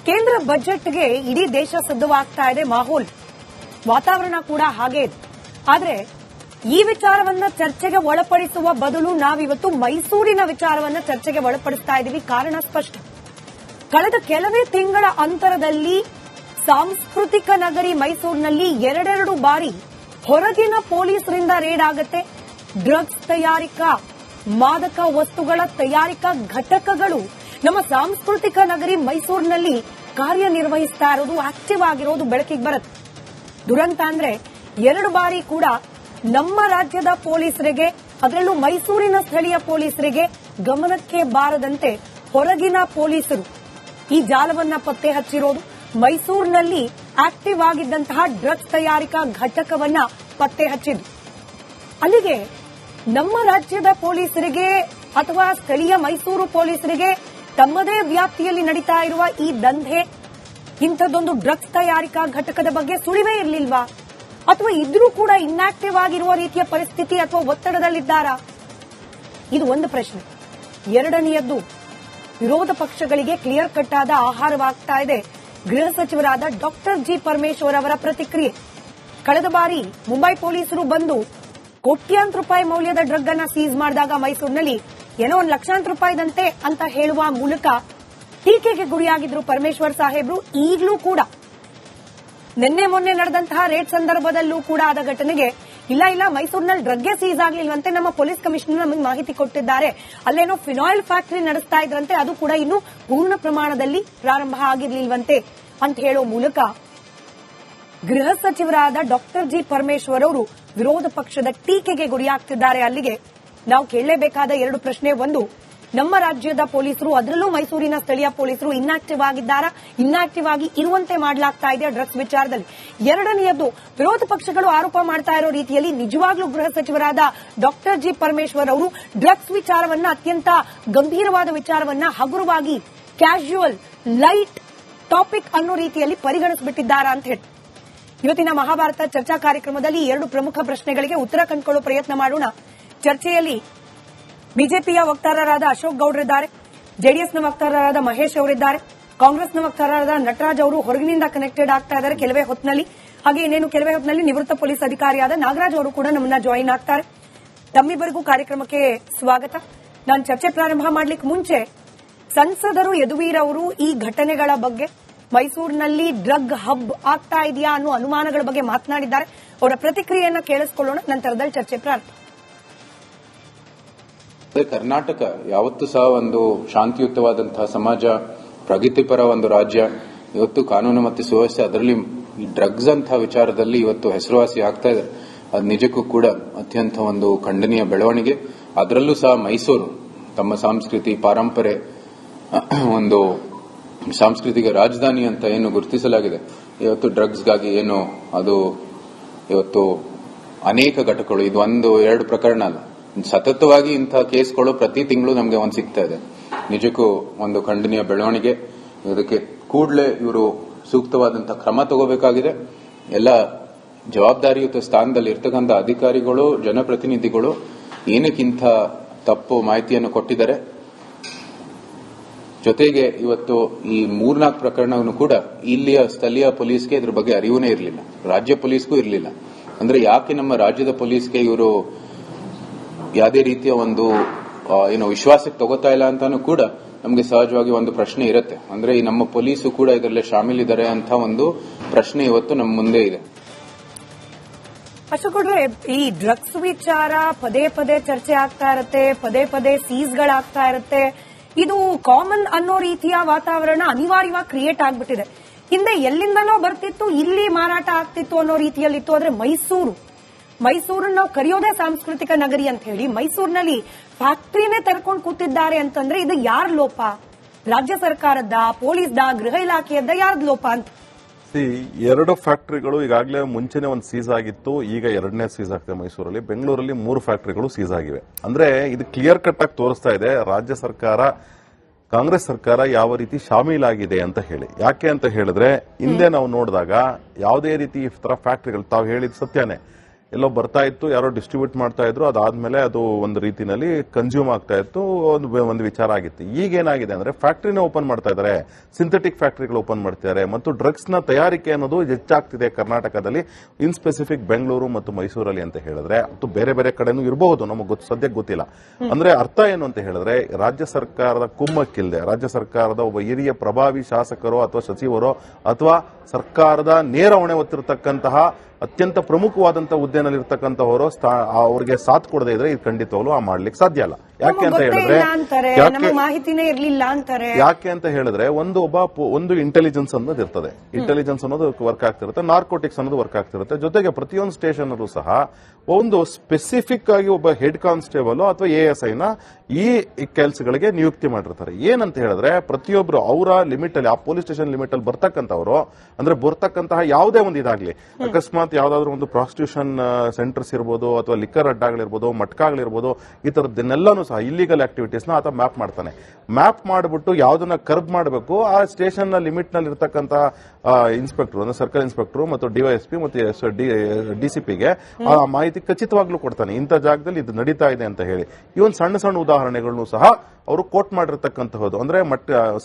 ಕೇಂದ್ರ ಬಜೆಟ್ಗೆ ಇಡೀ ದೇಶ ಸಿದ್ಧವಾಗ್ತಾ ಇದೆ. ಮಾಹೋಲ್ ವಾತಾವರಣ ಕೂಡ ಹಾಗೆ ಇದೆ. ಆದ್ರೆ ಈ ವಿಚಾರವನ್ನ ಚರ್ಚೆಗೆ ಒಳಪಡಿಸುವ ಬದಲು ನಾವಿವತ್ತು ಮೈಸೂರಿನ ವಿಚಾರವನ್ನ ಚರ್ಚೆಗೆ ಒಳಪಡಿಸ್ತಾ ಇದ್ದೀವಿ. ಕಾರಣ ಸ್ಪಷ್ಟ. ಕಳೆದ ಕೆಲವೇ ತಿಂಗಳ ಅಂತರದಲ್ಲಿ ಸಾಂಸ್ಕೃತಿಕ ನಗರಿ ಮೈಸೂರಿನಲ್ಲಿ ಎರಡೆರಡು ಬಾರಿ ಹೊರಗಿನ ಪೊಲೀಸರಿಂದ ರೇಡ್ ಆಗತ್ತೆ. ಡ್ರಗ್ಸ್ ತಯಾರಿಕಾ, ಮಾದಕ ವಸ್ತುಗಳ ತಯಾರಿಕಾ ಘಟಕಗಳು ನಮ್ಮ ಸಾಂಸ್ಕೃತಿಕ ನಗರಿ ಮೈಸೂರಿನಲ್ಲಿ ಕಾರ್ಯನಿರ್ವಹಿಸ್ತಾ ಇರೋದು, ಆಕ್ಟಿವ್ ಆಗಿರೋದು ಬೆಳಕಿಗೆ ಬರುತ್ತೆ. ದುರಂತ ಅಂದ್ರೆ 2 ಬಾರಿ ಕೂಡ ನಮ್ಮ ರಾಜ್ಯದ ಪೊಲೀಸರಿಗೆ, ಅದರಲ್ಲೂ ಮೈಸೂರಿನ ಸ್ಥಳೀಯ ಪೊಲೀಸರಿಗೆ ಗಮನಕ್ಕೆ ಬಾರದಂತೆ ಹೊರಗಿನ ಪೊಲೀಸರು ಈ ಜಾಲವನ್ನ ಪತ್ತೆ ಹಚ್ಚಿರೋದು. ಮೈಸೂರಿನಲ್ಲಿ ಆಕ್ಟಿವ್ ಆಗಿದ್ದಂತಹ ಡ್ರಗ್ಸ್ ತಯಾರಿಕಾ ಘಟಕವನ್ನ ಪತ್ತೆ ಹಚ್ಚಿದ್ರು. ಅಲ್ಲಿಗೆ ನಮ್ಮ ರಾಜ್ಯದ ಪೊಲೀಸರಿಗೆ ಅಥವಾ ಸ್ಥಳೀಯ ಮೈಸೂರು ಪೊಲೀಸರಿಗೆ ತಮ್ಮದೇ ವ್ಯಾಪ್ತಿಯಲ್ಲಿ ನಡೀತಾ ಇರುವ ಈ ದಂಧೆ, ಇಂಥದ್ದೊಂದು ಡ್ರಗ್ಸ್ ತಯಾರಿಕಾ ಘಟಕದ ಬಗ್ಗೆ ಸುಳಿವೇ ಇರಲಿಲ್ವಾ? ಅಥವಾ ಇದ್ರೂ ಕೂಡ ಇನ್ಆಕ್ಟಿವ್ ಆಗಿರುವ ರೀತಿಯ ಪರಿಸ್ಥಿತಿ ಅಥವಾ ಒತ್ತಡದಲ್ಲಿದ್ದಾರಾ? ಇದು ಒಂದು ಪ್ರಶ್ನೆ. ಎರಡನೆಯದ್ದು, ವಿರೋಧ ಪಕ್ಷಗಳಿಗೆ ಕ್ಲಿಯರ್ ಕಟ್ ಆದ ಆಹಾರವಾಗ್ತಾ ಇದೆ ಗೃಹ ಸಚಿವರಾದ ಡಾಕ್ಟರ್ ಜಿ ಪರಮೇಶ್ವರ್ ಅವರ ಪ್ರತಿಕ್ರಿಯೆ. ಕಳೆದ ಬಾರಿ ಮುಂಬೈ ಪೊಲೀಸರು ಬಂದು ಕೋಟ್ಯಾಂತರ ರೂಪಾಯಿ ಮೌಲ್ಯದ ಡ್ರಗ್ ಅನ್ನ ಸೀಸ್ ಮಾಡಿದಾಗ ಮೈಸೂರಿನಲ್ಲಿ ಏನೋ 1 ಲಕ್ಷಾಂತರ ರೂಪಾಯಿದಂತೆ ಅಂತ ಹೇಳುವ ಮೂಲಕ ಟೀಕೆಗೆ ಗುರಿಯಾಗಿದ್ರು ಪರಮೇಶ್ವರ್ ಸಾಹೇಬ್ರು. ಈಗಲೂ ಕೂಡ ನಿನ್ನೆ ಮೊನ್ನೆ ನಡೆದಂತಹ ರೇಡ್ ಸಂದರ್ಭದಲ್ಲೂ ಕೂಡ ಆದ ಘಟನೆಗೆ ಇಲ್ಲ ಮೈಸೂರಿನಲ್ಲಿ ಡ್ರಗ್ಗೆ ಸೀಸ್ ಆಗ್ಲಿಲ್ವಂತೆ, ನಮ್ಮ ಪೊಲೀಸ್ ಕಮಿಷನರ್ ನಮಗೆ ಮಾಹಿತಿ ಕೊಟ್ಟಿದ್ದಾರೆ, ಅಲ್ಲೇನೋ ಫಿನಾಯಿಲ್ ಫ್ಯಾಕ್ಟರಿ ನಡೆಸ್ತಾ ಇದ್ರಂತೆ, ಅದು ಕೂಡ ಇನ್ನು ಪೂರ್ಣ ಪ್ರಮಾಣದಲ್ಲಿ ಪ್ರಾರಂಭ ಆಗಿರ್ಲಿಲ್ವಂತೆ ಅಂತ ಹೇಳೋ ಮೂಲಕ ಗೃಹ ಸಚಿವರಾದ ಡಾಕ್ಟರ್ ಜಿ ಪರಮೇಶ್ವರ್ ಅವರು ವಿರೋಧ ಪಕ್ಷದ ಟೀಕೆಗೆ ಗುರಿಯಾಗ್ತಿದ್ದಾರೆ. ಅಲ್ಲಿಗೆ ನಾವು ಕೇಳಲೇಬೇಕಾದ 2 ಪ್ರಶ್ನೆ. ಒಂದು, ನಮ್ಮ ರಾಜ್ಯದ ಪೊಲೀಸರು, ಅದರಲ್ಲೂ ಮೈಸೂರಿನ ಸ್ಥಳೀಯ ಪೊಲೀಸರು ಇನ್ಆಕ್ಟಿವ್ ಆಗಿದ್ದಾರಾ? ಇನ್ಆಕ್ಟಿವ್ ಆಗಿ ಇರುವಂತೆ ಮಾಡಲಾಗ್ತಾ ಇದೆ ಡ್ರಗ್ಸ್ ವಿಚಾರದಲ್ಲಿ. ಎರಡನೆಯದ್ದು, ವಿರೋಧ ಪಕ್ಷಗಳು ಆರೋಪ ಮಾಡ್ತಾ ಇರೋ ರೀತಿಯಲ್ಲಿ ನಿಜವಾಗ್ಲೂ ಗೃಹ ಸಚಿವರಾದ ಡಾಕ್ಟರ್ ಜಿ ಪರಮೇಶ್ವರ್ ಅವರು ಡ್ರಗ್ಸ್ ವಿಚಾರವನ್ನ ಅತ್ಯಂತ ಗಂಭೀರವಾದ ವಿಚಾರವನ್ನ ಹಗುರವಾಗಿ, ಕ್ಯಾಶುಯಲ್, ಲೈಟ್ ಟಾಪಿಕ್ ಅನ್ನೋ ರೀತಿಯಲ್ಲಿ ಪರಿಗಣಿಸಿಬಿಟ್ಟಿದ್ದಾರಾ ಅಂತ ಹೇಳಿ ಇವತ್ತಿನ ಮಹಾಭಾರತ ಚರ್ಚಾ ಕಾರ್ಯಕ್ರಮದಲ್ಲಿ 2 ಪ್ರಮುಖ ಪ್ರಶ್ನೆಗಳಿಗೆ ಉತ್ತರ ಕಂಡುಕೊಳ್ಳೋ ಪ್ರಯತ್ನ ಮಾಡೋಣ. ಚರ್ಚೆಯಲ್ಲಿ ಬಿಜೆಪಿಯ ವಕ್ತಾರರಾದ ಅಶೋಕ್ ಗೌಡ್ರಿದ್ದಾರೆ, ಜೆಡಿಎಸ್ನ ವಕ್ತಾರರಾದ ಮಹೇಶ್ ಅವರಿದ್ದಾರೆ, ಕಾಂಗ್ರೆಸ್ನ ವಕ್ತಾರರಾದ ನಟರಾಜ್ ಅವರು ಹೊರಗಿನಿಂದ ಕನೆಕ್ಟೆಡ್ ಆಗ್ತಾ ಇದ್ದಾರೆ ಕೆಲವೇ ಹೊತ್ತಿನಲ್ಲಿ. ಹಾಗೆ ಇನ್ನೇನು ಕೆಲವೇ ಹೊತ್ತಿನಲ್ಲಿ ನಿವೃತ್ತ ಪೊಲೀಸ್ ಅಧಿಕಾರಿಯಾದ ನಾಗರಾಜ್ ಅವರು ಕೂಡ ನಮ್ಮನ್ನ ಜಾಯಿನ್ ಆಗ್ತಾರೆ. ತಮ್ಮಿಬ್ಬರಿಗೂ ಕಾರ್ಯಕ್ರಮಕ್ಕೆ ಸ್ವಾಗತ. ನಾನು ಚರ್ಚೆ ಪ್ರಾರಂಭ ಮಾಡಲಿಕ್ಕೆ ಮುಂಚೆ ಸಂಸದರು ಯದುವೀರ್ ಅವರು ಈ ಘಟನೆಗಳ ಬಗ್ಗೆ, ಮೈಸೂರಿನಲ್ಲಿ ಡ್ರಗ್ ಹಬ್ ಆಗ್ತಾ ಇದೆಯಾ ಅನ್ನೋ ಅನುಮಾನಗಳ ಬಗ್ಗೆ ಮಾತನಾಡಿದ್ದಾರೆ. ಅವರ ಪ್ರತಿಕ್ರಿಯೆಯನ್ನ ಕೇಳಿಸಿಕೊಳ್ಳೋಣ, ನಂತರದಲ್ಲಿ ಚರ್ಚೆ ಪ್ರಾರಂಭ. ಕರ್ನಾಟಕ ಯಾವತ್ತೂ ಸಹ ಒಂದು ಶಾಂತಿಯುತವಾದಂತಹ ಸಮಾಜ, ಪ್ರಗತಿಪರ ಒಂದು ರಾಜ್ಯ. ಇವತ್ತು ಕಾನೂನು ಮತ್ತು ಸುವ್ಯವಸ್ಥೆ, ಅದರಲ್ಲಿ ಈ ಡ್ರಗ್ಸ್ ಅಂತಹ ವಿಚಾರದಲ್ಲಿ ಇವತ್ತು ಹೆಸರುವಾಸಿ ಆಗ್ತಾ ಇದೆ. ಅದು ನಿಜಕ್ಕೂ ಕೂಡ ಅತ್ಯಂತ ಒಂದು ಖಂಡನೀಯ ಬೆಳವಣಿಗೆ. ಅದರಲ್ಲೂ ಸಹ ಮೈಸೂರು ತಮ್ಮ ಸಂಸ್ಕೃತಿ, ಪಾರಂಪರೆ, ಒಂದು ಸಾಂಸ್ಕೃತಿಕ ರಾಜಧಾನಿ ಅಂತ ಏನು ಗುರುತಿಸಲಾಗಿದೆ, ಇವತ್ತು ಡ್ರಗ್ಸ್ಗಾಗಿ ಏನು ಅದು ಇವತ್ತು ಅನೇಕ ಘಟಕಗಳು, ಇದು 1-2 ಪ್ರಕರಣ ಅಲ್ಲ, ಸತತವಾಗಿ ಇಂತಹ ಕೇಸ್ಗಳು ಪ್ರತಿ ತಿಂಗಳು ನಮಗೆ ಒಂದು ಸಿಗ್ತಾ ಇದೆ. ನಿಜಕ್ಕೂ ಒಂದು ಖಂಡನೀಯ ಬೆಳವಣಿಗೆ. ಇದಕ್ಕೆ ಕೂಡಲೇ ಇವರು ಸೂಕ್ತವಾದಂತಹ ಕ್ರಮ ತಗೋಬೇಕಾಗಿದೆ. ಎಲ್ಲ ಜವಾಬ್ದಾರಿಯುತ ಸ್ಥಾನದಲ್ಲಿ ಇರ್ತಕ್ಕಂಥ ಅಧಿಕಾರಿಗಳು, ಜನಪ್ರತಿನಿಧಿಗಳು ಏನಕ್ಕಿಂತ ತಪ್ಪು ಮಾಹಿತಿಯನ್ನು ಕೊಟ್ಟಿದ್ದಾರೆ. ಜೊತೆಗೆ ಇವತ್ತು ಈ 3-4 ಪ್ರಕರಣವನ್ನು ಕೂಡ ಇಲ್ಲಿಯ ಸ್ಥಳೀಯ ಪೊಲೀಸ್ಗೆ ಇದ್ರ ಬಗ್ಗೆ ಅರಿವುನೇ ಇರಲಿಲ್ಲ, ರಾಜ್ಯ ಪೊಲೀಸ್ಗೂ ಇರಲಿಲ್ಲ. ಅಂದ್ರೆ ಯಾಕೆ ನಮ್ಮ ರಾಜ್ಯದ ಪೊಲೀಸ್ಗೆ ಇವರು ಯಾವುದೇ ರೀತಿಯ ಒಂದು ವಿಶ್ವಾಸಕ್ಕೆ ತಗೋತಾ ಇಲ್ಲ ಅಂತಾನು ಕೂಡ ನಮಗೆ ಸಹಜವಾಗಿ ಒಂದು ಪ್ರಶ್ನೆ ಇರುತ್ತೆ. ಅಂದ್ರೆ ಈ ನಮ್ಮ ಪೊಲೀಸು ಕೂಡ ಇದರಲ್ಲೇ ಶಾಮೀಲಿದ್ದಾರೆ ಅಂತ ಒಂದು ಪ್ರಶ್ನೆ ಇವತ್ತು ನಮ್ಮ ಮುಂದೆ ಇದೆ. ಅಶೋಕ್ ಗೌಡ್ರೆ, ಈ ಡ್ರಗ್ಸ್ ವಿಚಾರ ಪದೇ ಪದೇ ಚರ್ಚೆ ಆಗ್ತಾ ಇರುತ್ತೆ, ಪದೇ ಪದೇ ಸೀಸ್ಗಳಾಗ್ತಾ ಇರುತ್ತೆ. ಇದು ಕಾಮನ್ ಅನ್ನೋ ರೀತಿಯ ವಾತಾವರಣ ಅನಿವಾರ್ಯವಾಗಿ ಕ್ರಿಯೇಟ್ ಆಗ್ಬಿಟ್ಟಿದೆ. ಹಿಂದೆ ಎಲ್ಲಿಂದನೋ ಬರ್ತಿತ್ತು, ಇಲ್ಲಿ ಮಾರಾಟ ಆಗ್ತಿತ್ತು ಅನ್ನೋ ರೀತಿಯಲ್ಲಿತ್ತು. ಆದ್ರೆ ಮೈಸೂರನ್ನ ನಾವು ಕರೆಯೋದೇ ಸಾಂಸ್ಕೃತಿಕ ನಗರಿ ಅಂತ ಹೇಳಿ ಮೈಸೂರಿನಲ್ಲಿ ಫ್ಯಾಕ್ಟರಿನೇ ತೆರ್ಕೊಂಡು ಕೂತಿದ್ದಾರೆ ಅಂತಂದ್ರೆ ಇದು ಯಾರ ಲೋಪ? ರಾಜ್ಯ ಸರ್ಕಾರದ, ಪೊಲೀಸ್ದ, ಗೃಹ ಇಲಾಖೆಯದ್ದ, ಯಾರ್ದ ಲೋಪ ಅಂತ? 2 ಫ್ಯಾಕ್ಟರಿಗಳು ಈಗಾಗಲೇ ಮುಂಚೆನೆ ಒಂದು ಸೀಸ್ ಆಗಿತ್ತು, ಈಗ 2ನೇ ಸೀಸ್ ಆಗ್ತಿದೆ ಮೈಸೂರಲ್ಲಿ. ಬೆಂಗಳೂರಲ್ಲಿ 3 ಫ್ಯಾಕ್ಟರಿಗಳು ಸೀಸ್ ಆಗಿವೆ. ಅಂದ್ರೆ ಇದು ಕ್ಲಿಯರ್ ಕಟ್ ಆಗಿ ತೋರಿಸ್ತಾ ಇದೆ ರಾಜ್ಯ ಸರ್ಕಾರ, ಕಾಂಗ್ರೆಸ್ ಸರ್ಕಾರ ಯಾವ ರೀತಿ ಶಾಮೀಲಾಗಿದೆ ಅಂತ ಹೇಳಿ. ಯಾಕೆ ಅಂತ ಹೇಳಿದ್ರೆ ಹಿಂದೆ ನಾವು ನೋಡಿದಾಗ ಯಾವುದೇ ರೀತಿ ಈ ತರ ಫ್ಯಾಕ್ಟರಿಗಳು, ತಾವು ಹೇಳಿದ ಸತ್ಯನೇ, ಎಲ್ಲೋ ಬರ್ತಾ ಇತ್ತು, ಯಾರೋ ಡಿಸ್ಟ್ರಿಬ್ಯೂಟ್ ಮಾಡ್ತಾ ಇದ್ರು, ಅದಾದ್ಮೇಲೆ ಅದು ಒಂದು ರೀತಿನಲ್ಲಿ ಕನ್ಸ್ಯೂಮ್ ಆಗ್ತಾ ಇತ್ತು, ಒಂದು ವಿಚಾರ ಆಗಿತ್ತು. ಈಗ ಏನಾಗಿದೆ ಅಂದ್ರೆ ಫ್ಯಾಕ್ಟರಿನ ಓಪನ್ ಮಾಡ್ತಾ ಇದ್ದಾರೆ, ಸಿಂಥೆಟಿಕ್ ಫ್ಯಾಕ್ಟರಿಗಳು ಓಪನ್ ಮಾಡ್ತಿದ್ದಾರೆ ಮತ್ತು ಡ್ರಗ್ಸ್ ನ ತಯಾರಿಕೆ ಅನ್ನೋದು ಹೆಚ್ಚಾಗ್ತಿದೆ ಕರ್ನಾಟಕದಲ್ಲಿ, ಇನ್ ಸ್ಪೆಸಿಫಿಕ್ ಬೆಂಗಳೂರು ಮತ್ತು ಮೈಸೂರಲ್ಲಿ ಅಂತ ಹೇಳಿದ್ರೆ. ಅದು ಬೇರೆ ಬೇರೆ ಕಡೆನೂ ಇರಬಹುದು, ನಮಗೆ ಸದ್ಯಕ್ಕೆ ಗೊತ್ತಿಲ್ಲ. ಅಂದ್ರೆ ಅರ್ಥ ಏನು ಅಂತ ಹೇಳಿದ್ರೆ, ರಾಜ್ಯ ಸರ್ಕಾರದ ಕುಮ್ಮಕ್ಕಿಲ್ಲದೆ, ರಾಜ್ಯ ಸರ್ಕಾರದ ಒಬ್ಬ ಹಿರಿಯ ಪ್ರಭಾವಿ ಶಾಸಕರು ಅಥವಾ ಸಚಿವರು ಅಥವಾ ಸರ್ಕಾರದ ನೇರ ಹೊಣೆ ಹೊತ್ತಿರತಕ್ಕಂತಹ ಅತ್ಯಂತ ಪ್ರಮುಖವಾದಂತಹ ಹುದ್ದೆನಲ್ಲಿರ್ತಕ್ಕಂಥವರು ಅವರಿಗೆ ಸಾಥ್ ಕೊಡದೇ ಇದ್ರೆ ಇದು ಖಂಡಿತವಾಗ್ಲೂ ಮಾಡ್ಲಿಕ್ಕೆ ಸಾಧ್ಯ ಇಲ್ಲ. ಯಾಕೆ ಅಂತ ಹೇಳಿದ್ರೆ ಮಾಹಿತಿನೇ ಇರ್ಲಿಲ್ಲ ಅಂತಾರೆ. ಯಾಕೆ ಅಂತ ಹೇಳಿದ್ರೆ ಒಂದು ಇಂಟೆಲಿಜೆನ್ಸ್ ಅನ್ನೋದು ಇರ್ತದೆ, ಇಂಟೆಲಿಜೆನ್ಸ್ ಅನ್ನೋದು ವರ್ಕ್ ಆಗ್ತಿರುತ್ತೆ, ನಾರ್ಕೋಟಿಕ್ಸ್ ಅನ್ನೋದು ವರ್ಕ್ ಆಗ್ತಿರುತ್ತೆ. ಜೊತೆಗೆ ಪ್ರತಿಯೊಂದು ಸ್ಟೇಷನ್ ಅಲ್ಲೂ ಸಹ ಒಂದು ಸ್ಪೆಸಿಫಿಕ್ ಆಗಿ ಒಬ್ಬ ಹೆಡ್ ಕಾನ್ಸ್ಟೇಬಲ್ ಅಥವಾ ASI ನ ಈ ಕೆಲಸಗಳಿಗೆ ನಿಯುಕ್ತಿ ಮಾಡಿರ್ತಾರೆ. ಏನಂತ ಹೇಳಿದ್ರೆ ಪ್ರತಿಯೊಬ್ರು ಅವರ ಲಿಮಿಟ್ ಅಲ್ಲಿ, ಆ ಪೊಲೀಸ್ ಸ್ಟೇಷನ್ ಲಿಮಿಟ್ ಅಲ್ಲಿ ಬರ್ತಕ್ಕಂಥವ್ರು, ಅಂದ್ರೆ ಬರ್ತಕ್ಕಂತಹ ಯಾವುದೇ ಒಂದು ಇದಾಗ್ಲಿ, ಅಕಸ್ಮಾತ್ ಯಾವ್ದಾದ್ರು ಒಂದು ಪ್ರಾಸ್ಟಿಟ್ಯೂಷನ್ ಸೆಂಟರ್ಸ್ ಇರ್ಬೋದು ಅಥವಾ ಲಿಕ್ಕರ್ ಅಡ್ಡಾಗಳಿರ್ಬೋದು, ಮಟ್ಕಾಗಳಿರ್ಬೋದು, ಈ ತರದ್ದನ್ನೆಲ್ಲಾನು ಸಹ ಇಲ್ಲಿಗಲ್ ಆಕ್ಟಿವಿಟೀಸ್ ನ ಆತ ಮ್ಯಾಪ್ ಮಾಡ್ತಾನೆ. ಮ್ಯಾಪ್ ಮಾಡಿಬಿಟ್ಟು ಯಾವ್ದನ್ನ ಕರ್ಬ್ ಮಾಡಬೇಕು ಆ ಸ್ಟೇಷನ್ ನ ಲಿಮಿಟ್ ನಲ್ಲಿ ಇರ್ತಕ್ಕಂತಹ ಇನ್ಸ್ಪೆಕ್ಟರ್ ಅಂದ್ರೆ ಸರ್ಕಲ್ ಇನ್ಸ್ಪೆಕ್ಟರ್ ಮತ್ತು DYSP ಮತ್ತು DCPಗೆ ಆ ಮಾಹಿತಿ ಖಚಿತವಾಗ್ಲೂ ಕೊಡ್ತಾನೆ, ಇಂಥ ಜಾಗದಲ್ಲಿ ಇದು ನಡೀತಾ ಇದೆ ಅಂತ ಹೇಳಿ. ಇವನ್ ಸಣ್ಣ ಸಣ್ಣ ಉದಾಹರಣೆಗಳನ್ನು ಸಹ ಅವರು ಕೋಟ್ ಮಾಡಿರ್ತಕ್ಕಂತಹದ್ದು, ಅಂದ್ರೆ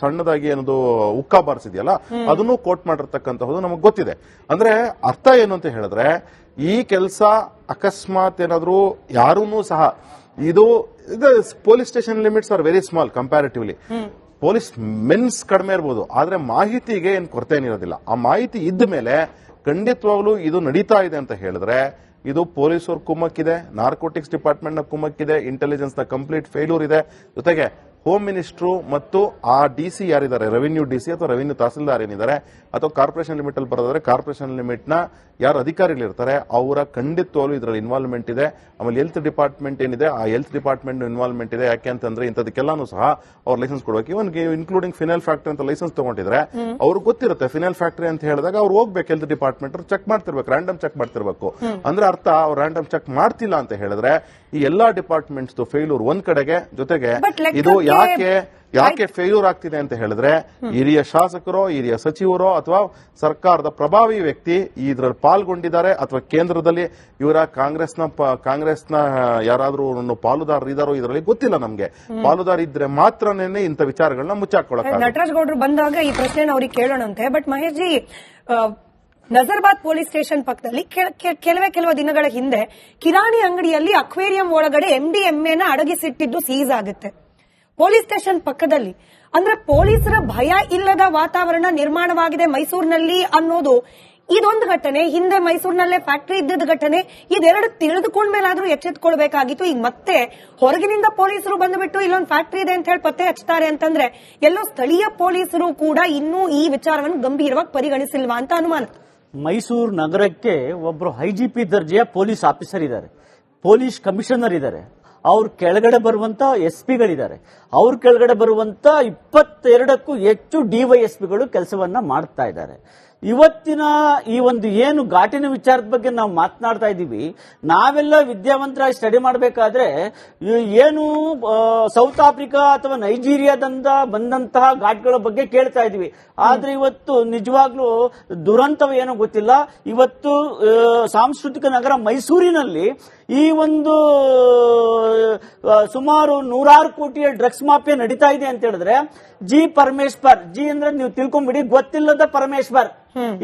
ಸಣ್ಣದಾಗಿ ಏನದು ಉಕ್ಕಾ ಬಾರಿಸಿದೆಯಲ್ಲ ಅದನ್ನು ಕೋಟ್ ಮಾಡಿರ್ತಕ್ಕಂತಹದ್ದು ನಮಗೆ ಗೊತ್ತಿದೆ. ಅಂದ್ರೆ ಅರ್ಥ ಏನು ಅಂತ ಹೇಳಿದ್ರೆ, ಈ ಕೆಲಸ ಅಕಸ್ಮಾತ್ ಏನಾದ್ರೂ ಯಾರೂ ಸಹ ಇದು police station limits are very small comparatively, police men's ಕಡಿಮೆ ಇರಬಹುದು, ಆದ್ರೆ ಮಾಹಿತಿಗೆ ಏನ್ ಕೊರತೆ ಏನಿರೋದಿಲ್ಲ. ಆ ಮಾಹಿತಿ ಇದ್ದ ಮೇಲೆ ಖಂಡಿತವಾಗ್ಲೂ ಇದು ನಡೀತಾ ಇದೆ ಅಂತ ಹೇಳಿದ್ರೆ ಇದು ಪೊಲೀಸರ ಕುಮ್ಮಕ್ಕಿದೆ, ನಾರ್ಕೋಟಿಕ್ಸ್ ಡಿಪಾರ್ಟ್ಮೆಂಟ್ ನ ಕುಮ್ಮಕ್ಕಿದೆ, ಇಂಟೆಲಿಜೆನ್ಸ್ ನ ಕಂಪ್ಲೀಟ್ ಫೇಲ್ಯೂರ್ ಇದೆ. ಜೊತೆಗೆ ಹೋಮ್ ಮಿನಿಸ್ಟ್ರು ಮತ್ತು ಆ DC ಯಾರಿದ್ದಾರೆ, ರೆವಿನ್ಯೂ DC ಅಥವಾ ರೆವಿನ್ಯೂ ತಹಸೀಲ್ದಾರ್ ಏನಿದ್ದಾರೆ ಅಥವಾ ಕಾರ್ಪೊರೇಷನ್ ಲಿಮಿಟ್ ಅಲ್ಲಿ ಬರೋದಾದ್ರೆ ಕಾರ್ಪೊರೇಷನ್ ಲಿಮಿಟ್ ನ ಯಾರು ಅಧಿಕಾರಿಗಳಿರ್ತಾರೆ ಅವರ ಖಂಡಿತವಾಗ್ಲೂ ಇದರಲ್ಲಿ ಇನ್ವಾಲ್ವ್ಮೆಂಟ್ ಇದೆ. ಆಮೇಲೆ ಹೆಲ್ತ್ ಡಿಪಾರ್ಟ್ಮೆಂಟ್ ಏನಿದೆ ಆ ಹೆಲ್ತ್ ಡಿಪಾರ್ಟ್ಮೆಂಟ್ ಇನ್ವಾಲ್ವ್ಮೆಂಟ್ ಇದೆ. ಯಾಕೆ ಅಂತಂದ್ರೆ ಇಂಥದಕ್ಕೆಲ್ಲಾನು ಸಹ ಅವ್ರು ಲೈಸೆನ್ಸ್ ಕೊಡಬೇಕು. ಇವನ್ ಇನ್ಕ್ಲೂಡಿಂಗ್ ಫಿನೈಲ್ ಫ್ಯಾಕ್ಟರಿ ಅಂತ ಲೈಸೆನ್ಸ್ ತಗೊಂಡಿದ್ರೆ ಅವ್ರಿಗೆ ಗೊತ್ತಿರುತ್ತೆ ಫಿನೈಲ್ ಫ್ಯಾಕ್ಟರಿ ಅಂತ ಹೇಳಿದಾಗ ಅವ್ರು ಹೋಗ್ಬೇಕು ಹೆಲ್ತ್ ಡಿಪಾರ್ಟ್ಮೆಂಟ್ ಚೆಕ್ ಮಾಡ್ತಿರ್ಬೇಕು, ರ್ಯಾಂಡಮ್ ಚೆಕ್ ಮಾಡ್ತಿರ್ಬೇಕು. ಅಂದ್ರೆ ಅರ್ಥ ಅವ್ರು ರ್ಯಾಂಡಮ್ ಚೆಕ್ ಮಾಡ್ತಿಲ್ಲ ಅಂತ ಹೇಳಿದ್ರೆ ಈ ಎಲ್ಲಾ ಡಿಪಾರ್ಟ್ಮೆಂಟ್ಸ್ ಫೇಲ್ಯೂರ್ ಒಂದ್ ಕಡೆಗೆ. ಜೊತೆಗೆ ಇದು ಯಾಕೆ ಫೇಲ್ಯೂರ್ ಆಗ್ತಿದೆ ಅಂತ ಹೇಳಿದ್ರೆ ಹಿರಿಯ ಶಾಸಕರೋ ಹಿರಿಯ ಸಚಿವರೋ ಅಥವಾ ಸರ್ಕಾರದ ಪ್ರಭಾವಿ ವ್ಯಕ್ತಿ ಇದರಲ್ಲಿ ಪಾಲ್ಗೊಂಡಿದ್ದಾರೆ ಅಥವಾ ಕೇಂದ್ರದಲ್ಲಿ ಇವರ ಕಾಂಗ್ರೆಸ್ನ ಯಾರಾದ್ರೂ ಪಾಲುದಾರರಿದ್ದಾರೋ ಇದರಲ್ಲಿ ಗೊತ್ತಿಲ್ಲ ನಮ್ಗೆ. ಪಾಲುದಾರ ಇದ್ರೆ ಮಾತ್ರನೇ ಇಂಥ ವಿಚಾರಗಳನ್ನ ಮುಚ್ಚಾಕೊಳ್ಳಕ್ಕೆ. ನಟರಾಜ್ ಗೌಡ್ರು ಬಂದಾಗ ಈ ಪ್ರಶ್ನೆ ಅವ್ರಿಗೆ ಕೇಳೋಣಂತೆ. But Mahesh ji, Nazarbad police station ಪಕ್ಕದಲ್ಲಿ ಕೆಲವು ದಿನಗಳ ಹಿಂದೆ ಕಿರಾಣಿ ಅಂಗಡಿಯಲ್ಲಿ ಅಕ್ವೇರಿಯಂ ಒಳಗಡೆ MDMA ನ ಅಡಗಿಸಿಟ್ಟಿದ್ದು ಸೀಸ್ ಆಗುತ್ತೆ ಪೊಲೀಸ್ ಸ್ಟೇಷನ್ ಪಕ್ಕದಲ್ಲಿ. ಅಂದ್ರೆ ಪೊಲೀಸರ ಭಯ ಇಲ್ಲದ ವಾತಾವರಣ ನಿರ್ಮಾಣವಾಗಿದೆ ಮೈಸೂರಿನಲ್ಲಿ ಅನ್ನೋದು ಇದೊಂದು ಘಟನೆ. ಹಿಂದೆ ಮೈಸೂರಿನಲ್ಲೇ ಫ್ಯಾಕ್ಟರಿ ಇದ್ದದ ಘಟನೆ. ಇದೆರಡು ತಿಳಿದುಕೊಂಡ್ಮೇಲಾದ್ರೂ ಎಚ್ಚೆತ್ಕೊಳ್ಬೇಕಾಗಿತ್ತು. ಈಗ ಮತ್ತೆ ಹೊರಗಿನಿಂದ ಪೊಲೀಸರು ಬಂದುಬಿಟ್ಟು ಇಲ್ಲೊಂದು ಫ್ಯಾಕ್ಟರಿ ಇದೆ ಅಂತ ಹೇಳಿ ಪತ್ತೆ ಹಚ್ತಾರೆ ಅಂತಂದ್ರೆ ಎಲ್ಲೋ ಸ್ಥಳೀಯ ಪೊಲೀಸರು ಕೂಡ ಇನ್ನೂ ಈ ವಿಚಾರವನ್ನು ಗಂಭೀರವಾಗಿ ಪರಿಗಣಿಸಿಲ್ವಾ ಅಂತ ಅನುಮಾನ. ಮೈಸೂರು ನಗರಕ್ಕೆ ಒಬ್ಬರು IGP ದರ್ಜೆಯ ಪೊಲೀಸ್ ಆಫೀಸರ್ ಇದ್ದಾರೆ, ಪೊಲೀಸ್ ಕಮಿಷನರ್ ಇದ್ದಾರೆ, ಅವ್ರ ಕೆಳಗಡೆ ಬರುವಂತ SP-ಗಳಿದ್ದಾರೆ, ಅವ್ರ ಕೆಳಗಡೆ ಬರುವಂತ 22ಕ್ಕೂ ಹೆಚ್ಚು DYSP-ಗಳು ಕೆಲಸವನ್ನ ಮಾಡ್ತಾ ಇದ್ದಾರೆ. ಇವತ್ತಿನ ಈ ಒಂದು ಏನು ಘಾಟಿನ ವಿಚಾರದ ಬಗ್ಗೆ ನಾವು ಮಾತನಾಡ್ತಾ ಇದ್ದೀವಿ. ನಾವೆಲ್ಲ ವಿದ್ಯಾವಂತರಾಗಿ ಸ್ಟಡಿ ಮಾಡಬೇಕಾದ್ರೆ ಏನು ಸೌತ್ ಆಫ್ರಿಕಾ ಅಥವಾ ನೈಜೀರಿಯಾದಿಂದ ಬಂದಂತಹ ಘಾಟ್ಗಳ ಬಗ್ಗೆ ಕೇಳ್ತಾ ಇದೀವಿ. ಆದ್ರೆ ಇವತ್ತು ನಿಜವಾಗ್ಲೂ ದುರಂತವ ಏನೋ ಗೊತ್ತಿಲ್ಲ. ಇವತ್ತು ಸಾಂಸ್ಕೃತಿಕ ನಗರ ಮೈಸೂರಿನಲ್ಲಿ ಈ ಒಂದು ಸುಮಾರು 100 ಕೋಟಿಯ ಡ್ರಗ್ಸ್ ಮಾಫಿಯಾ ನಡೀತಾ ಇದೆ ಅಂತ ಹೇಳಿದ್ರೆ ಪರಮೇಶ್ವರ್ ಅಂದ್ರೆ ನೀವು ತಿಳ್ಕೊಂಡ್ಬಿಡಿ, ಗೊತ್ತಿಲ್ಲದ ಪರಮೇಶ್ವರ್.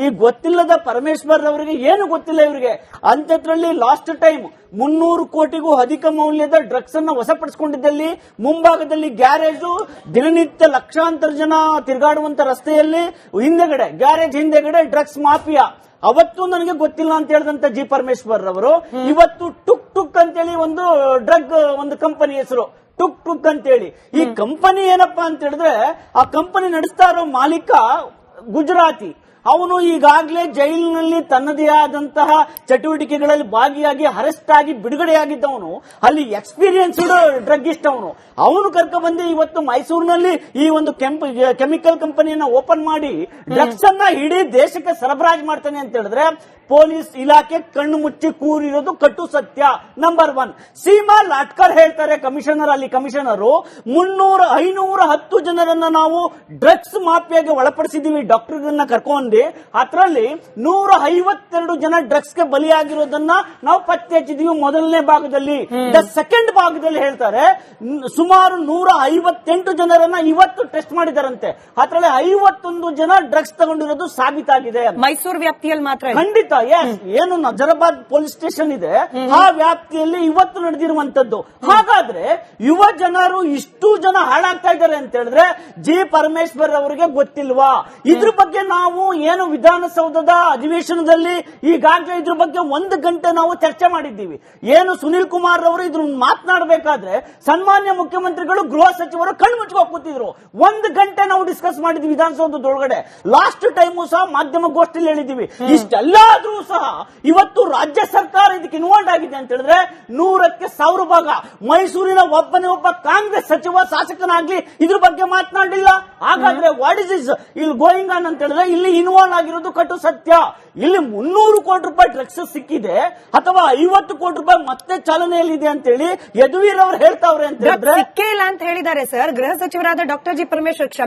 ಈ ಗೊತ್ತಿಲ್ಲದ ಪರಮೇಶ್ವರ್ ಅವರಿಗೆ ಏನು ಗೊತ್ತಿಲ್ಲ ಇವರಿಗೆ. ಅಂಥದ್ರಲ್ಲಿ ಲಾಸ್ಟ್ ಟೈಮ್ 300 ಕೋಟಿಗೂ ಅಧಿಕ ಮೌಲ್ಯದ ಡ್ರಗ್ಸ್ ಅನ್ನ ವಶಪಡಿಸಿಕೊಂಡಿದ್ದಲ್ಲಿ ಮುಂಭಾಗದಲ್ಲಿ ಗ್ಯಾರೇಜು, ದಿನನಿತ್ಯ ಲಕ್ಷಾಂತರ ಜನ ತಿರುಗಾಡುವಂತ ರಸ್ತೆಯಲ್ಲಿ ಹಿಂದೆಗಡೆ ಗ್ಯಾರೇಜ್ ಹಿಂದೆಗಡೆ ಡ್ರಗ್ಸ್ ಮಾಫಿಯಾ. ಅವತ್ತು ನನಗೆ ಗೊತ್ತಿಲ್ಲ ಅಂತ ಹೇಳಿದಂತ ಪರಮೇಶ್ವರ್ ಅವರು ಇವತ್ತು ಟುಕ್ ಅಂತೇಳಿ ಒಂದು ಡ್ರಗ್ ಒಂದು ಕಂಪನಿ ಹೆಸರು ಟುಕ್ ಅಂತೇಳಿ. ಈ ಕಂಪನಿ ಏನಪ್ಪಾ ಅಂತ ಹೇಳಿದ್ರೆ ಆ ಕಂಪನಿ ನಡೆಸ್ತಾ ಇರೋ ಮಾಲೀಕ ಗುಜರಾತಿ. ಅವನು ಈಗಾಗಲೇ ಜೈಲಿನಲ್ಲಿ ತನ್ನದೇ ಆದಂತಹ ಚಟುವಟಿಕೆಗಳಲ್ಲಿ ಭಾಗಿಯಾಗಿ ಅರೆಸ್ಟ್ ಆಗಿ ಬಿಡುಗಡೆಯಾಗಿದ್ದವನು, ಅಲ್ಲಿ ಎಕ್ಸ್ಪೀರಿಯನ್ಸ್ಡ್ ಡ್ರಗ್ಗಿಸ್ಟ್ ಅವನು ಕರ್ಕೊಂಡ್ಬಂದು ಇವತ್ತು ಮೈಸೂರಿನಲ್ಲಿ ಈ ಒಂದು ಕೆಮಿಕಲ್ ಕಂಪನಿಯನ್ನ ಓಪನ್ ಮಾಡಿ ಡ್ರಗ್ಸ್ ಅನ್ನ ಇಡೀ ದೇಶಕ್ಕೆ ಸರಬರಾಜು ಮಾಡ್ತಾನೆ ಅಂತ ಹೇಳಿದ್ರೆ ಪೊಲೀಸ್ ಇಲಾಖೆ ಕಣ್ಣು ಮುಚ್ಚಿ ಕೂರಿರೋದು ಕಟ್ಟು ಸತ್ಯ. ನಂಬರ್ 1. ಸೀಮಾ ಲಾಟ್ಕರ್ ಹೇಳ್ತಾರೆ, ಕಮಿಷನರ್ 510 ಜನರನ್ನ ನಾವು ಡ್ರಗ್ಸ್ ಮಾಫಿಯಾಗೆ ಒಳಪಡಿಸಿದೀವಿ ಡಾಕ್ಟರ್ಗಳನ್ನ ಕರ್ಕೊಂಡು. ಅದರಲ್ಲಿ 152 ಜನ ಡ್ರಗ್ಸ್ ಗೆ ಬಲಿಯಾಗಿರೋದನ್ನ ನಾವು ಪತ್ತೆ ಹಚ್ಚಿದೀವಿ ಮೊದಲನೇ ಭಾಗದಲ್ಲಿ. ಸೆಕೆಂಡ್ ಭಾಗದಲ್ಲಿ ಹೇಳ್ತಾರೆ ಸುಮಾರು 158 ಜನರನ್ನ ಇವತ್ತು ಟೆಸ್ಟ್ ಮಾಡಿದಾರಂತೆ. ಅದರಲ್ಲಿ 51 ಜನ ಡ್ರಗ್ಸ್ ತಗೊಂಡಿರೋದು ಸಾಬೀತಾಗಿದೆ. ಮೈಸೂರು ವ್ಯಾಪ್ತಿಯಲ್ಲಿ ಮಾತ್ರ ಖಂಡಿತ. ಏನು ನಜರಾಬಾದ್ ಪೊಲೀಸ್ ಸ್ಟೇಷನ್ ಇದೆ ಆ ವ್ಯಾಪ್ತಿಯಲ್ಲಿ ಇವತ್ತು ನಡೆದಿರುವಂತದ್ದು. ಹಾಗಾದ್ರೆ ಯುವ ಜನರು ಇಷ್ಟು ಜನ ಹಾಳಾಗ್ತಾ ಇದ್ದಾರೆ ಅಂತ ಹೇಳಿದ್ರೆ ಜಿ ಪರಮೇಶ್ವರ್ ಅವರಿಗೆ ಗೊತ್ತಿಲ್ವಾ? ಇದ್ರ ಬಗ್ಗೆ ನಾವು ಏನು ವಿಧಾನಸೌಧದ ಅಧಿವೇಶನದಲ್ಲಿ ಈಗಾಗಲೇ ಇದ್ರ ಬಗ್ಗೆ 1 ಗಂಟೆ ನಾವು ಚರ್ಚೆ ಮಾಡಿದ್ದೀವಿ. ಏನು ಸುನಿಲ್ ಕುಮಾರ್ ಅವರು ಇದ್ರ ಮಾತನಾಡಬೇಕಾದ್ರೆ ಸನ್ಮಾನ್ಯ ಮುಖ್ಯಮಂತ್ರಿಗಳು ಗೃಹ ಸಚಿವರು ಕಣ್ಣು ಮುಚ್ಕೊಂಡು ಕೂತಿದ್ರು. 1 ಗಂಟೆ ನಾವು ಡಿಸ್ಕಸ್ ಮಾಡಿದ್ವಿ ವಿಧಾನಸೌಧದೊಳಗಡೆ. ಲಾಸ್ಟ್ ಟೈಮು ಸಹ ಮಾಧ್ಯಮ ಗೋಷ್ಠಿಯಲ್ಲಿ ಹೇಳಿದ್ದೀವಿ. ಇಷ್ಟೆಲ್ಲಾದ್ರೂ ಸಹ ಇವತ್ತು ರಾಜ್ಯ ಸರ್ಕಾರ ಇದಕ್ಕೆ ಇನ್ವಾಲ್ವ್ ಆಗಿದೆ ಅಂತ ಹೇಳಿದ್ರೆ 100ಕ್ಕೆ 1000 ಭಾಗ. ಮೈಸೂರಿನ ಒಬ್ಬನೇ ಒಬ್ಬ ಕಾಂಗ್ರೆಸ್ ಸಚಿವ ಶಾಸಕನಾಗ್ಲಿ ಇದ್ರ ಬಗ್ಗೆ ಮಾತನಾಡಿಲ್ಲ. ಹಾಗಾದ್ರೆ ವಾಟ್ ಇಸ್ ಇಸ್ ಇಲ್ಲಿ ಗೋಯಿಂಗ್ ಆನ್ ಅಂತ ಹೇಳಿದ್ರೆ ಇಲ್ಲಿ ಇನ್ವಾಲ್ವ್ ಆಗಿರೋದು ಕಟ್ಟು ಸತ್ಯ. ಇಲ್ಲಿ 300 ಕೋಟಿ ರೂಪಾಯಿ ಡ್ರಗ್ಸ್ ಸಿಕ್ಕಿದೆ ಅಥವಾ 50 ಕೋಟಿ ರೂಪಾಯಿ ಮತ್ತೆ ಚಾಲನೆಯಲ್ಲಿದೆ ಅಂತ ಹೇಳಿ ಯದುವೀರ್ ಅವರು ಹೇಳ್ತಾವ್ರೆ ಅಂತ ಹೇಳಿದ್ರೆ ಸಿಕ್ಕೇ ಇಲ್ಲ ಅಂತ ಹೇಳಿದ್ದಾರೆ ಸರ್ ಗೃಹ ಸಚಿವರಾದ ಡಾಕ್ಟರ್ ಜಿ ಪರಮೇಶ್ವರ್.